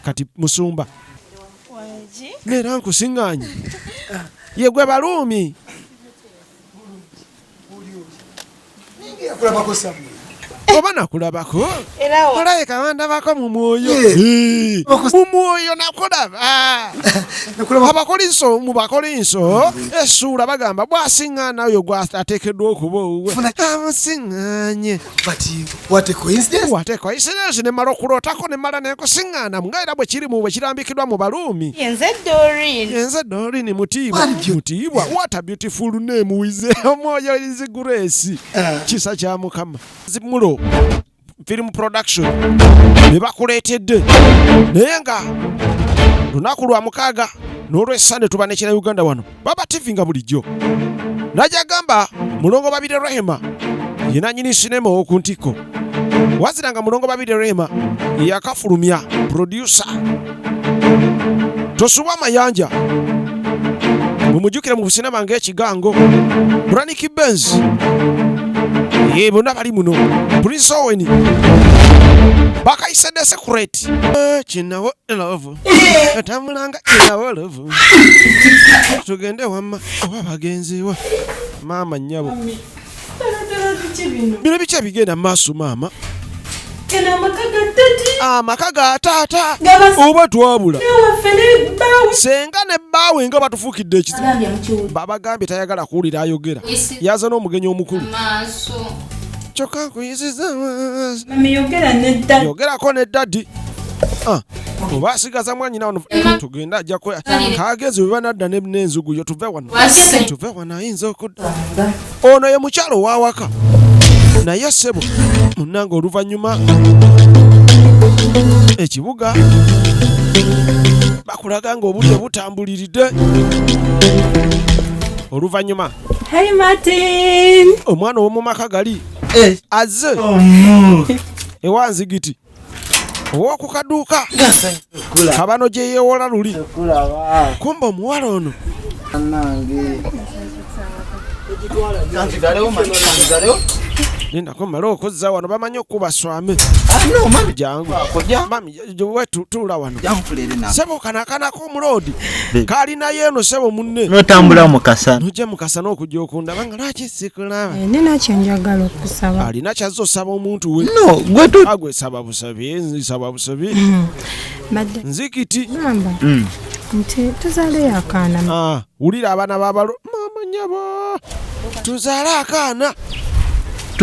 kati musumba nera nkusiŋŋaanye ye gwe Baluumi oba nakulabako olabika wandabako mu mwoyo mu mwoyo nakulaba mu Bakolinso essuula bagamba bw'asiŋŋaana oyo gw'ateekeddwa okuba owuwe amusiŋŋaanye What a coincidence. wate coincidence ne mala okulootako ne mala nenkusiŋŋaana nga era bwe kirimu bwe kirambikirwa mu Baluumi yenze Doreen Mutiibwa what a beautiful name wize omwoyo is Grace kisa kya Mukama zimulo film production ne bakuleetedde naye nga lunaku lwa mukaaga n'olw'Essande tuba nekina Uganda wano baba TV nga bulijjo najagamba mulongo Babirye Rehema ye nannyini sinema ow'oku ntikko wazira nga mulongo Babirye Rehema yakafulumya producer Tosubwa Mayanja mumujjukire mu businema ng'Ekigango Braniki Benz bonna bali muno Prince Owen bakayise The Secret kinawo love atambulanga kinawo love tugende wamma oba bagenziwa maama nnyabo bino biky bigenda mu maaso maama amaka ga taata oba twabula senga ne bbaawe nga batufuukidde ekizibu babagambye tayagala kuwulira ayogera yaza n'omugenyi omukulu kyokka nkuyisiza yogerako ne daddi oba asigaza mwanyina wano tugenda ajja kagezi bwe banadda n'enzuguyo tuve wano ayinza okudda ono ye mukyalo ow'awaka naye ssebo munnange oluvannyuma ekibuga bakulaga nga obudde butambuliridde oluvannyuma omwana ow'omumaka gali azze ewanzigiti ow'oku kaduuka kabano gye yeewola luli kumba omuwala ono nindako mmale okozza wano bamanyi okuba swame jangu mami wetutuula wano sebo kanakanako omuloodi kalinayo eno sebo munne notambula mukasa nojja mukasa n'okujja okundaba nga lwaki sikulaba nina kyenjagala okusaba alina kyazza osaba omuntu we agwe saba busabi saba busabi nzikiti gamba nti tuzaaleyo akaana wulira abaana babalo mama nyabo tuzaale akaana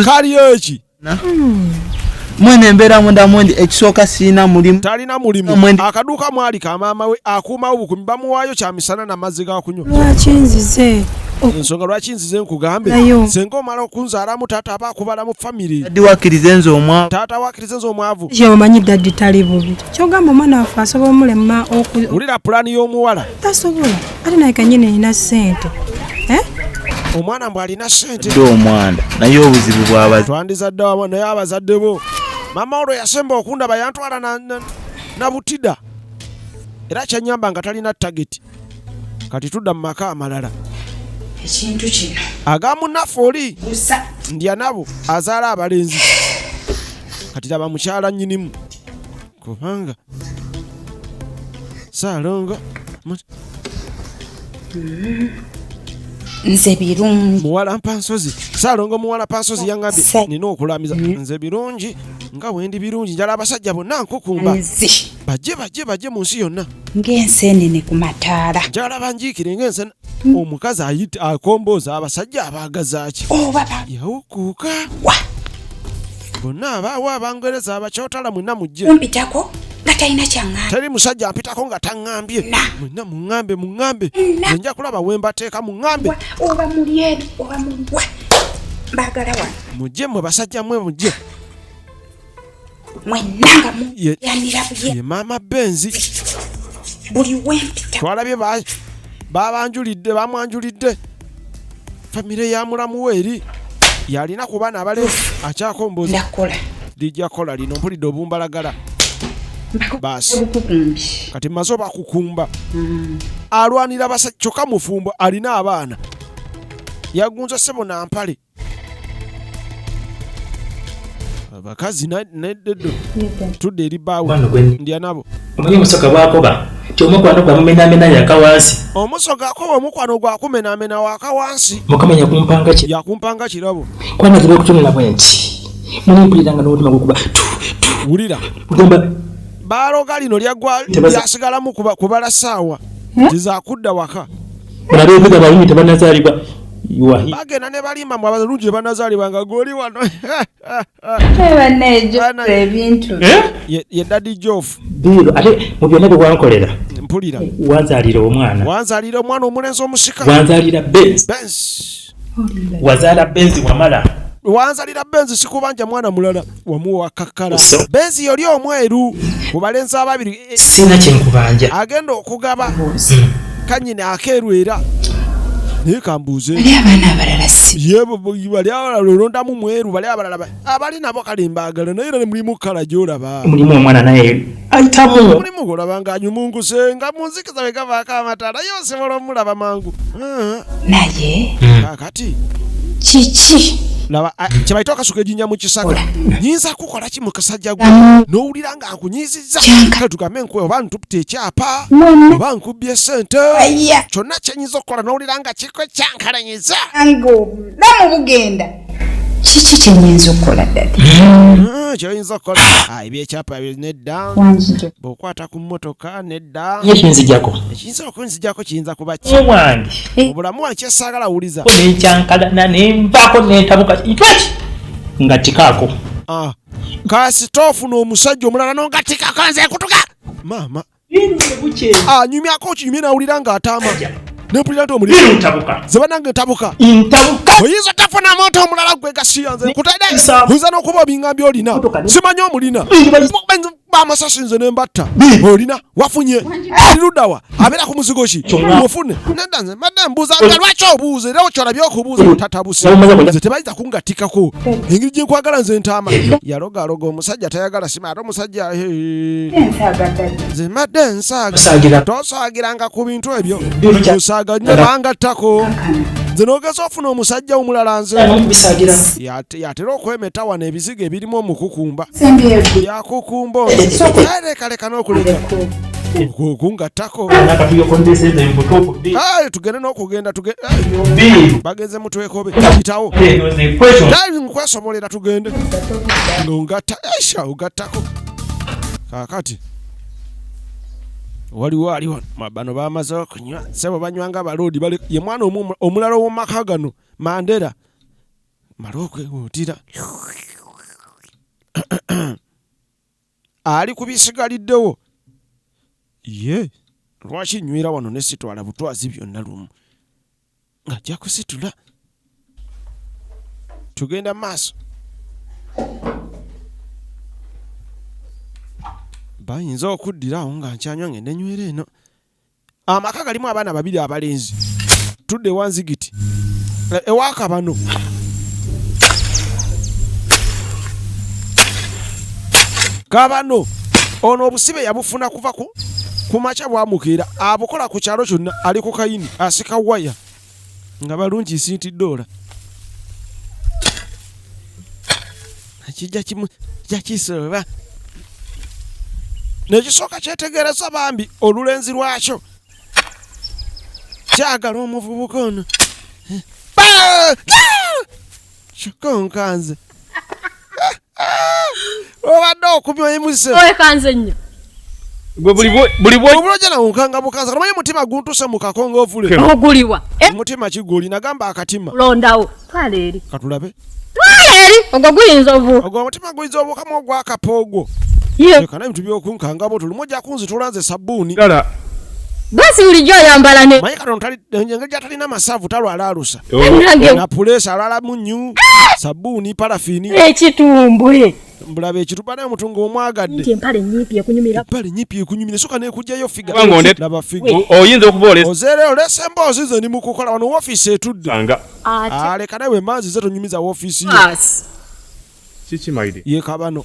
kali eki mwene embeera munda mwendi ekisooka siina mulimu talina mulimu akaduuka mwali ka maama we akuumawo bukumi bamuwaayo kyamisana n'amazzi ga kunywa lwaki nzize ensonga lwaki nzize nkugambe senga omala okunzaalamu taata aba akubala mu famire daddi wakkirize nze omwavu taata wakkirize nze omwavu kyebamanyi daddi tali bubi kyogamba omwana waffe asobola omulema wulira pulaani y'omuwala tasobola ate naye kanyini erina ssente omwana mbwe alina ssente omwana naye obuzibu bw'abazi twandizadde wamu naye abazadde bo maama olwo yasemba okundaba yantwala na butida era kyanyamba nga talina tageti kati tudda mu maka amalala ekintu kino agamunaffe oli ndya nabo azaala abalenzi kati laba mukyala nnyinimu kubanga Saalongo nze birungi muwala mpansozi Saalongo muwala pansozi yangambye nina okulamiza nze birungi nga wendi birungi njala abasajja bonna nkukumba bajje mu nsi yonna ng'enseenene ku mataala njala banjiikire ng'ensene omukazi ayita akombooza abasajja abaagazaaki yawukuuka bonna abaawo abangereza abakyotala mwenna mujje kumpitako nga talina kyaŋŋamba teri musajja ampitako nga taŋŋambye mwenna muŋŋambe nja kulaba we mbateeka muŋŋambe oba muli eno oba muli wa mbaagala wano mujje mwe basajja mwe mujje mwenna nga muyanira ye maama Benzi buli wempita twalabye bamwanjulidde famire ya mulamu we eri yalina ku baana abale akyakomboza ndakola lijja kola lino mpulidde obumbalagala basi bukukumbi kati maze bakukumba alwanira basajja kyokka mufumbo alina abaana yagunza ssebo na mpale abakazi neddedo tudde eri bbaawe ndya nabo Omanyi musoka bwakoba. Tyomukwano gwa mumena yakawansi. Omusoga ko omukwano gwa kumena wakawansi. Mukama yakumpanga ki? Yakumpanga kirabo. Kwana kibe kutunula bwenti. Mulimpuliranga n'omutima gukuba. Wulira. Kugamba baaloga lino lyaggwa lyasigalamu kubala ssaawa tizakudda waka. Mulabe ebiga balungi tebanazaalibwa. Bagenda ne balimba mu abalungi tebanazaalibwa nga goli wano. ebintu Ye Daddy Jof. Biro ate mu byonna bye wankolera. Mpulira. Wanzaalira omwana. Wanzaalira omwana omulenzi omusika. Wanzaalira Benz. Wazaala Benz wamala. Wanzalira Benzi sikubanja mwana mulala wamuwa kakala. Benzi yoli omweru kubalenza ababiri sina kyenkubanja. Agenda okugaba kanyine akeru era nikambuze. bali abaana abalala si Yebo bali abalala londa mu mweru bali abalala abali nabo kalimbagala naye ne mulimu kala jolaba. Mulimu omwana naye ayitamu. Mulimu golabanga nyumunguze nga munzikiza we gava akamatala yose mulomulaba mangu. naye Kakati kiki laba kibaito akasuka ejinya mu kisaka nyinza kukola ki mu kasajja gwe n'owulira nga akunyiizizza katugambe nkwe oba ntupita ekyapa oba nkubbye ssente kyonna kyenyinza okukola n'owulira nga kikwe kyankalanyiza ango namu bugenda kiki kyenyinza okukola ddala kyoyinza okukola ebyekyapa nedda bw'okwata ku mmotoka nedda Yekinzijako. ekiyinza okunzijjako kiyinza kuba ki Omwange. obulamu wange kyesaagala wuliza Nekyankalana nenvaako nentabuka itwaki nga tikaako. kasitoofu n'omusajja omulala n'ongatikako nze kutuka maama anyumyako kinyumye nawulira ng'ataama nempulira nti omuliro ze banange ntabuka oyinza tafuna moto omulala gwe gasiyanze kutaide oyinza n'okuba obingambye olina simanyi omulina bamasasi nze nembatta olina wafunye aliruddawa abeera ku muzigo ki ofune nenda nze mbadde mbuuza nga lwaki obuuze era okyolabye okubuuza tatabusi nze tebayinza kungatikako engeri gye nkwagala nze ntaama yalogaloga omusajja tayagala sima ate omusajja nze mbadde nsaaga tosaagiranga ku bintu ebyo osaaga nnyo bangattako nze n'ogeza ofuna omusajja omulala nze yatera okwemeta wano ebizigo ebirimu omukukumba yakukumba lekaleka n'okuleka okungattako tugende n'okugenda bagenze mutwekobe kitawo nkwesomolera tugende ngaongatta ogattako kakati waliwo bano bamaze okunywa sebo banywanga abaloodi ye mwana omulala ow'omumaka gano Mandera mala okwewuutira ali kubisigaliddewo ye lwaki nywera wano ne sitwala butwazi byonna lumu ng'ajja kusitula tugenda maaso bayinza okuddirawo nga nkyanywa ngende nywera eno amaka galimu abaana babiri abalenzi tudde wanzigiti ewaka bano kabano ono obusibe yabufuna kuva ku maca bwamukeera abukola ku kyalo kyonna ali ku kayini asika waya nga balungi $1 akijja kimu jakisoba nekisooka kyetegereza bambi olulenzi lwakyo kyagala omuvubuka ono kikonkanze obadde okumya emuse owekanze nnyo bulibulojana nkanga bukanza kamaye mutima guntuse mu kakongovule oguliwa mutima kigoli nagamba akatima londawo twala eri katulabe ogwo guyinza obu ogwo mutima guyinza obukamu ogwakapoogwo kana ebintu byokunkangabo tulumujja kunzitulanze sabbuuni basi bulijjo oyambala ne maye kano engeri gyatalina masavu talwala alusa nange na pulesa alala munyu sabbuuni parafini ekitumbwe mbulaba ekitupa naye mutunga omwagadde nti empale nyipi ekunyumira empale nyipi ekunyumira soka nekujjayo figa laba figa oyinza okuba ozeere olesa emboozi ze ni mu kukola wano woofiisi etudde aleka nawe emanzi ze tonyumiza woofiisi kikimaide ye kabano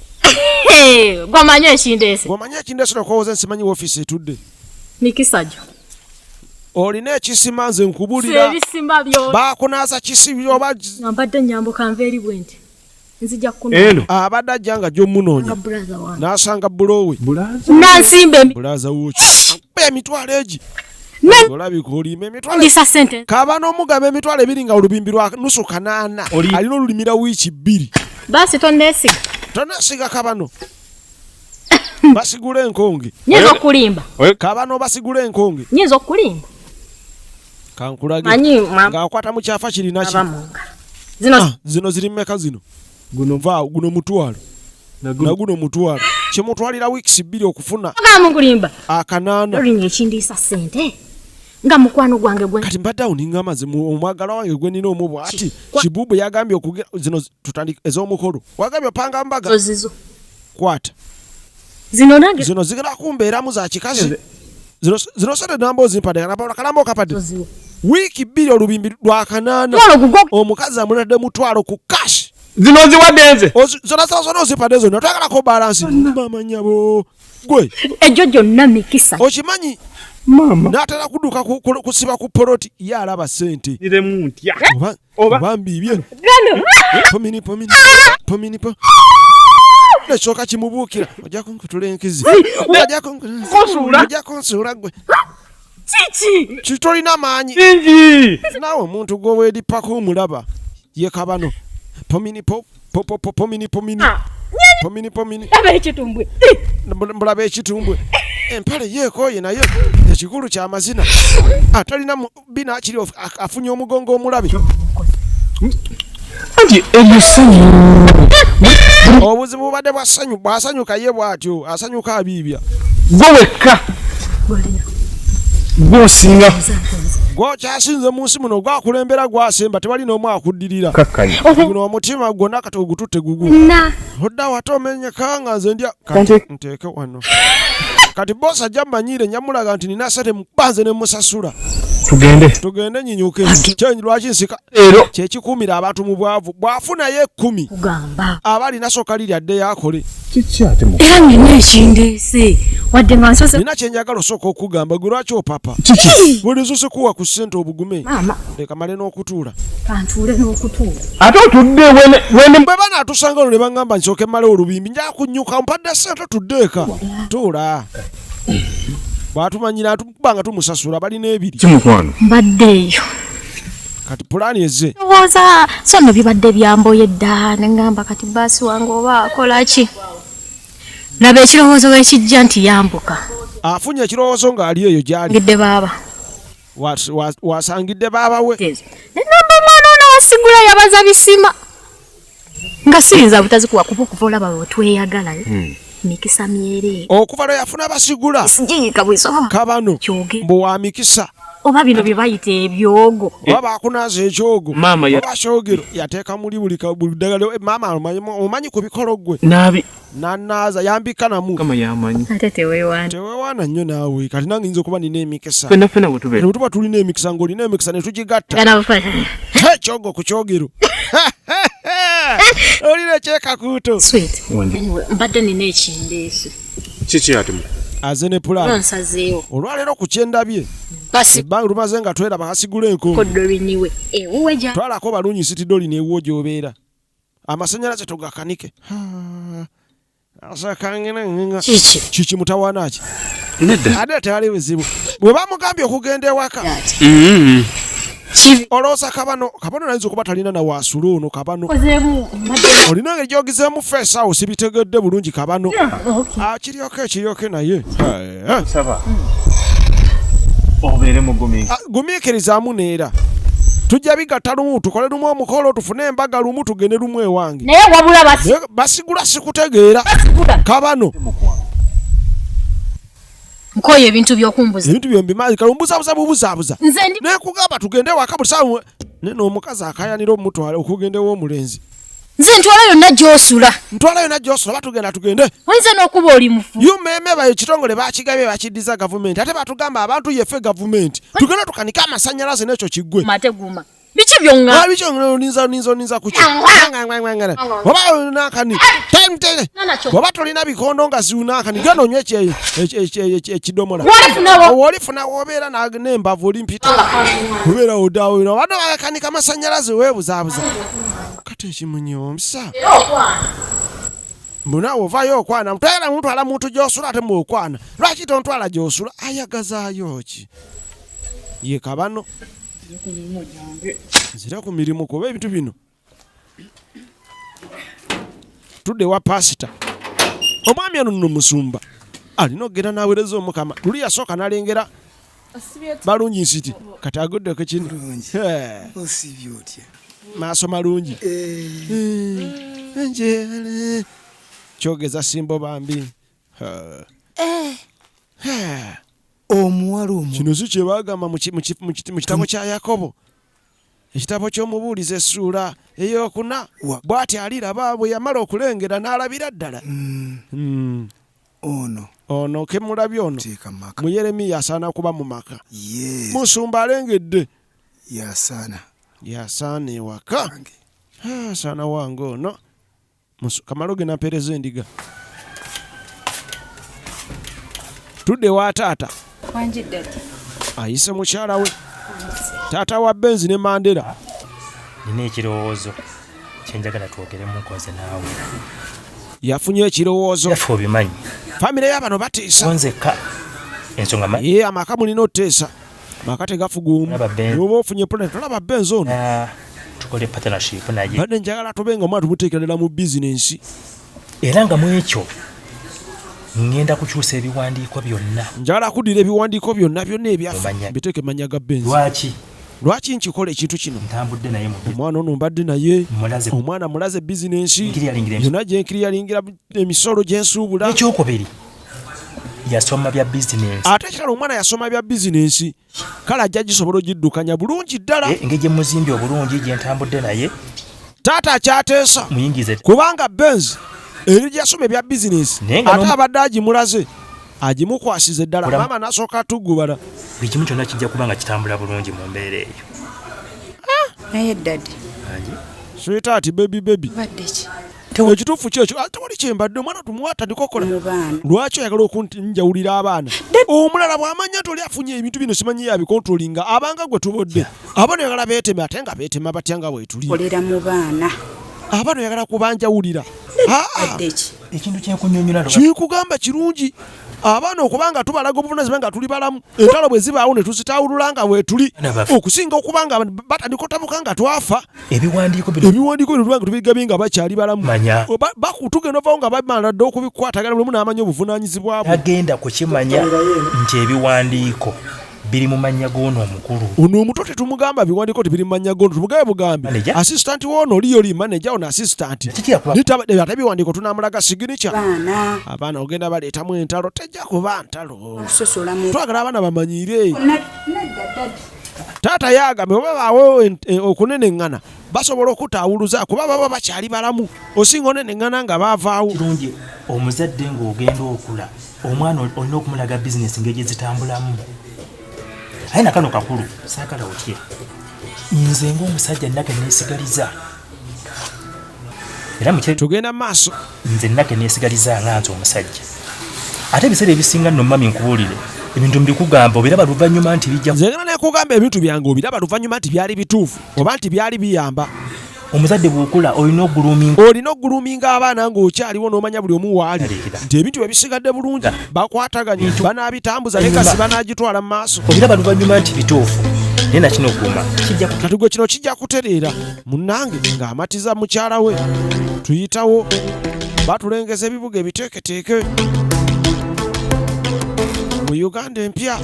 gwamanye ekindeese gwamanye ekindeese nokowooza nsimanyi woofiisi etudde mikisajo olina ekisima nze nkubulira ebisimba byo bakunaaza kisi oba nambadde nyambuka nva eri bwenti nzija kuno abadde ajjanga gy'omunoonya brother wange n'asanga bulowe nansimbe bulaza woki pe emitwalo egi olabika olima emitwalo ndisa sente kaba n'omugamba emitwalo ebiri nga olubimbi lwa nusu kanaana alina olulimira wiiki 2 basi tonesiga tonesiga kabano basigula enkonge nyinza okulimba kabano basigula enkonge nyinza okulimba kankulage manyi ng'akwata mu kyafa kirina ki zino ziri mmeka zino guno mutwalo naguno mutwalo kimutwalira wiiki 2 okufuna mukulimba akanaana olina ekindisa sente nga mukwano gwange gwe kati mbadde awo ninga amazimu omwagala wange gwe nina omu bw'ati kibubu yagambye okugira zino tutandika ez'omukolo wagambye opanga mbaga zizo kwata zino nange zino zigenda kumbeeramu za kikazi zino sente namba ozimpadde kalamba okapadde wiiki 2 olubimbi lwa kanaana omukazi amulidde mutwalo ku kashi zino ziwadde nze zona zona ozimpadde zonna twagalako balansi bamanyabo gwe ejo gyonna mikisa okimanyi mama n'atera kudduka kusiba ku poloti ye alaba sente iremu ntya oba mbiibye pomini ekyoka kimubuukira ojja kunkutula enkizi ojja kunsuula gwe kitolina maanyi naawe omuntu gwoweedipako omulaba ye kabano mbulaba ekitumbwe empale yeekooye naye ekikulu ky'amazina atalina bina akiri afunye omugongo omulabi anti emusanyu obuzibu bubadde bwasanyuka ye bw'atyo asanyuka abiibya gwe wekka gwosinga gwokyasinze mu nsi muno gwakulembera gwasemba tewali n'omu akuddirira guno omutima gwonna kati ogututte gugu odda wate omenyeka nga nze ndya nteeke wano kati bosi ajja mmanyiire nyamulaga nti nina sente mubanze ne musasula tugende nyinyuke kyenyi lwaki nsika kyekikuumira abantu mu bwavu bwafunayo 10 aba alina soka liri adde yakole era nina ekindeese wadde nga nsoze nina kyenjagala osooka okugamba gwe lwaki opapa buli zose kuwa ku ssente obugume leka male n'okutuula kantuule n'okutuula ate otudde wene bwe banaatusanga olwo ne baŋŋamba nsooke mmale olubimbi njaga kunnyuka mpadde ssente tuddeeka tuula bwatumanyira tubanga tumusasula balina 2 kimukwano mbaddeeyo kati pulaani eze lowooza so nno bibadde byamboye dda ne ŋŋamba kati baasi wange oba akola ki laba ekirowoozo weekijja nti yambuka afunye ekirowoozo ng'ali eyo gyali ngidde baaba wasangidde baaba we nenamba omwana ono wasigula yabaza bisima nga siyinza butazikuwa kuba okuva olaba wetweyagalayo mikisa myere okuva lwe yafuna basigula sinjiyika bwesoba kabano mbu wa mikisa oba bino bye bayita ebyogo oba bakunaaza ekyogo Mama oba kyogero yateeka muli buli ddagala maama omanyi ku bikolo gwe nabi nanaaza yambika namu kama yamanyi ate teweewaana nnyo naawe kati nange nza okuba nina emikisa fenafena bwetubeera tuba tulina emikisa ng'olina emikisa ne tugigatta ekyogo ku kyogero olina ekyekakuuto mbadde nina ekindeese kiki ati aze ne pulaani nsazeewo olwaleero ku kyendabye basi ebbanga lumaze nga tweraba kasigula enkongo kodoliniwe ewuwe gya twalako balunyi sitidoli neewuwo gy'obeera amasannyalaze togakanike asakangina kiki mutawaana ki nedda ate tewali buzibu bwe bamugambye okugenda ewaka olowooza kabano nayinza okuba talina na waasula ono kabano olina ngeri gyogizeemu feesa awo sibitegedde bulungi kabano ekiryoke naye saba obeere mugumiikiriza gumiikirizaamu neera tujja bigatta lumu tukole lumu omukolo tufune embaga lumu tugende lumu ewange naye wabula basigula sikutegeera kabano nkoye ebintu by'okumbuza ebintu byombimazi kalumbuzabuza bubuzaabuza nze ndi nekugamba tugende waka buli saawa nene omukazi akayanira omutwala okugenda ew'omulenzi nze ntwala yonna gy'osula ntwala yonna gy'osula tugende oyinza n'okuba oli mufu UMM ekitongole bakigabye bakiddiza gavumenti ate batugamba abantu yeffe gavumenti tugenda tukanika amasannyalaze n'ekyo kiggwe mateguma biki byonna bikyonninza kuki oba nakani oba tolina bikondo nga ziwunakani genda onywa ekidomola olifuna wobeera n'embavu olimpita obeera odawona bano bagakanika amasannyalaze weebuzaabuza tekimunyomsa mbona ovayo okwana mutwala muntu ala muntu gyosula ate mu okwana lwaki tontwala gyosula ayagazaayo ki ye kabano zira ku mirimu kuba ebintu bino tudde wa pasita omwami ono nno musumba alina okugenda n'aweereza omukama luli yasooka n'alengera balungi nsiti kati aguddeko kino maaso malungi njale kyogeza simbo bambi omuwala omu kino si kye baagamba mu kitabo kya Yakobo ekitabo ky'omubuulizi essuula ey'okuna bw'ati aliraba bwe yamala okulengera n'alabira ddala ono ke mulabye ono mu Yeremiya asaana kuba mu maka musumba alengedde yasaana ewaka asaana wange ono kamalo ge nampeereza endiga tudde wa taata ayise mukyala we taata wa Benzi ne Mandela. Nina ekirowoozo kyenjagala twogeremu nkoze naawe. Yafunye ekirowoozo yafe obimanyi famire y'abano bateesa onzeka ensonga ye amaka mulina oteesa maka tegafugumu oba ofunye planet olaba Benzi ono tukole partnership naye badde njagala tubenga omwana tumuteekerera mu bizinensi era nga mu ekyo ngenda kukyusa ebiwandiiko byonna njagala kuddira ebiwandiiko byonna ebyaffe biteeke manya ga Benzi lwaki nkikola ekintu kino ntambudde naye mu omwana ono mbadde naye omwana mulaze bizinensi yonna gyenkiriyalingira emisolo gyensuubula ekyokubiri yasoma bya bizinensi ate ekirala omwana yasoma bya bizinensi kale ajja gisobola ogiddukanya bulungi ddala engeri gyemuzimbye obulungi gyentambudde naye taata akyateesa muyingize kubanga Benzi eri gyasoma ebya bizinensi ate abadde agimulaze agimukwasize ddala maama n'asooka atugubala buli kimu kyonna kijja kuba nga kitambula bulungi mu mbeera eyo naye dadi sweetaati bebi ekituufu kyekyo tewali kyembadde omwana tumuwa atandika okukola lwaki oyagala okunjawulira abaana omulala bw'amanya nti oli afunye ebintu bino simanyi yabikontrolinga abanga gwe tubodde abaana oyagala beeteme ate nga beetema batya nga bwetuli abaana oyagala kubanjawulira ekintu kyenkunyonyola kikugamba kirungi abaana okubanga tubalaga obuvunaanyizibwa nga tuli balamu entalo bwe zibaawo ne tuzitawulula nga weetuli okusinga okubanga batandika otabuka nga twafa ebiwandiiko bino tubanga tubigabye nga bakyali balamu tugenda ovaawo nga bamala dde okubikwatagana buli omu n'amanya obuvunaanyizibwa bwe agenda kukimanya nti ebiwandiiko biri mu mannya g'ono omukulu ono omuto tetumugamba biwandiiko tibiri mu mannya g'ono tumugabe bugambe assistant w'ono oli yoli manager ono assistant ate biwandiiko tunamulaga signature abaana ogenda baleetamu entalo tejja kuba ntalo twagala abaana bamanyire taata yagambe oba baawo okuneneŋŋana basobola okutaawuluza kuba baba bakyali balamu osinga oneneŋŋana nga baavaawo kirungi omuzadde ng'ogenda okula omwana olina okumulaga bizinesi ngeri gyezitambulamu aye nakano kakulu saagala otye nze ng'omusajja nnake neesigaliza era tugenda maaso nze nnake neesigaliza nga nze omusajja ate ebiseera ebisinga nno mami nkubuulire ebintu mbikugamba obiraba luvannyuma nti bijja nze ngana nekugamba ebintu byange obiraba luvannyuma nti byali bituufu oba nti byali biyamba omuzadde bw'okula olina okuguluminga abaana ng'okyaliwo n'omanya buli omu waali nti ebintu bwe bisigadde bulungi bakwataganye banaabitambuza lekasi banaagitwala mu maaso obiraba luvannyuma nti bituufu naye nakino okuuma kati gwe kino kijja kutereera munnange ng'amatiza mukyala we tuyitawo batulengeza ebibuga ebiteeketeeke mu Uganda empya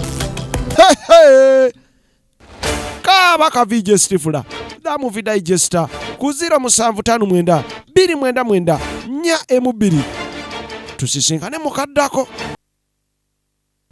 kaaba kavije stifula damuvi digesta ku 0759 299 4M2 tusisinkane mukaddako